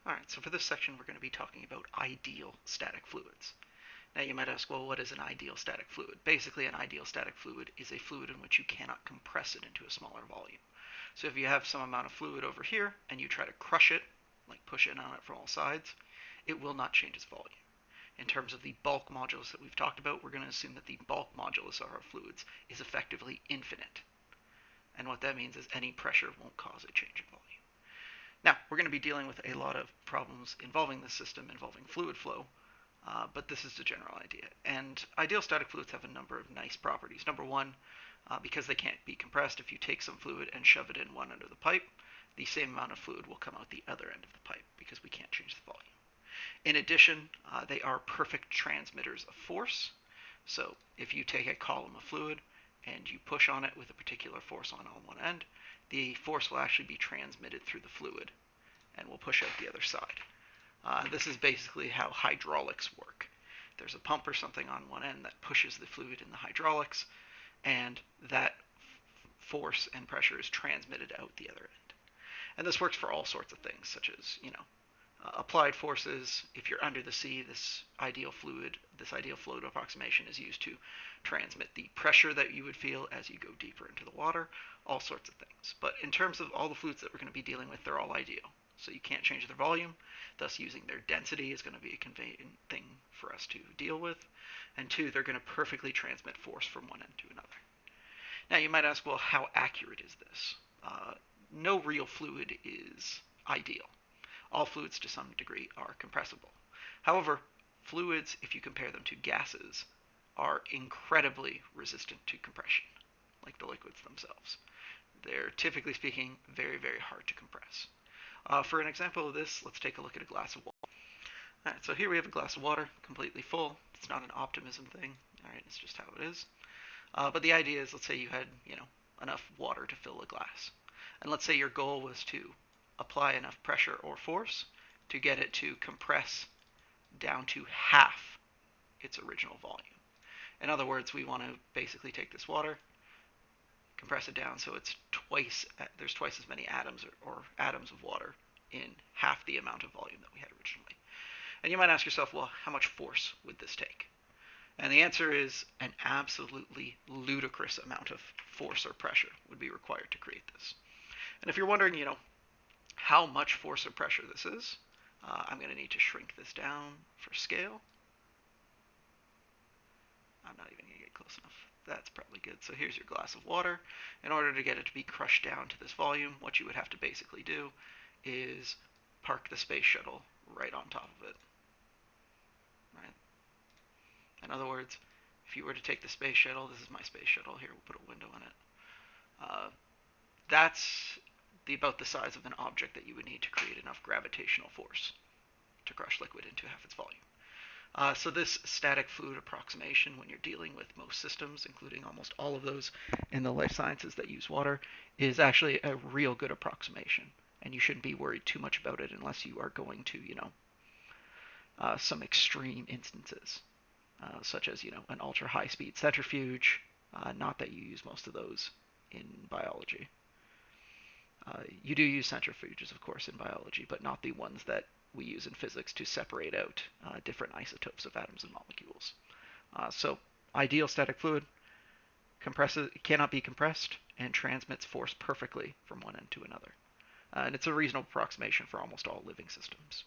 Alright, so for this section we're going to be talking about ideal static fluids. Now you might ask, well, what is an ideal static fluid? Basically, an ideal static fluid is a fluid in which you cannot compress it into a smaller volume. So if you have some amount of fluid over here and you try to crush it, like push in on it from all sides, it will not change its volume. In terms of the bulk modulus that we've talked about, we're going to assume that the bulk modulus of our fluids is effectively infinite. And what that means is any pressure won't cause a change in volume. Now, we're going to be dealing with a lot of problems involving this system, involving fluid flow, but this is the general idea. And ideal static fluids have a number of nice properties. Number one, because they can't be compressed, if you take some fluid and shove it in one end of the pipe, the same amount of fluid will come out the other end of the pipe because we can't change the volume. In addition, they are perfect transmitters of force. So if you take a column of fluid and you push on it with a particular force on one end, the force will actually be transmitted through the fluid and will push out the other side. This is basically how hydraulics work. There's a pump or something on one end that pushes the fluid in the hydraulics, and that force and pressure is transmitted out the other end. And this works for all sorts of things, such as, applied forces. If you're under the sea, this ideal fluid approximation is used to transmit the pressure that you would feel as you go deeper into the water, all sorts of things. But in terms of all the fluids that we're going to be dealing with, they're all ideal. So you can't change their volume, thus using their density is going to be a convenient thing for us to deal with. And two, they're going to perfectly transmit force from one end to another. Now you might ask, well, how accurate is this? No real fluid is ideal. All fluids to some degree are compressible. However, fluids, if you compare them to gases, are incredibly resistant to compression, like the liquids themselves. They're, typically speaking, very, very hard to compress. For an example of this, let's take a look at a glass of water. All right, so here we have a glass of water, completely full. It's not an optimism thing. All right, it's just how it is. But the idea is, let's say you had, enough water to fill a glass, and let's say your goal was to apply enough pressure or force to get it to compress down to half its original volume. In other words, we want to basically take this water, compress it down so it's there's twice as many atoms or atoms of water in half the amount of volume that we had originally. And you might ask yourself, well, how much force would this take? And the answer is an absolutely ludicrous amount of force or pressure would be required to create this. And if you're wondering, how much force or pressure this is, I'm going to need to shrink this down for scale. I'm not even going to get close enough. That's probably good. So here's your glass of water. In order to get it to be crushed down to this volume, what you would have to basically do is park the space shuttle right on top of it. Right? In other words, if you were to take the space shuttle, this is my space shuttle here, we'll put a window in it. That's about the size of an object that you would need to create enough gravitational force to crush liquid into half its volume. So this static fluid approximation, when you're dealing with most systems, including almost all of those in the life sciences that use water, is actually a real good approximation. And you shouldn't be worried too much about it unless you are going to, some extreme instances, such as, an ultra high speed centrifuge. Not that you use most of those in biology. You do use centrifuges, of course, in biology, but not the ones that we use in physics to separate out different isotopes of atoms and molecules. So ideal static fluid cannot be compressed and transmits force perfectly from one end to another. And it's a reasonable approximation for almost all living systems.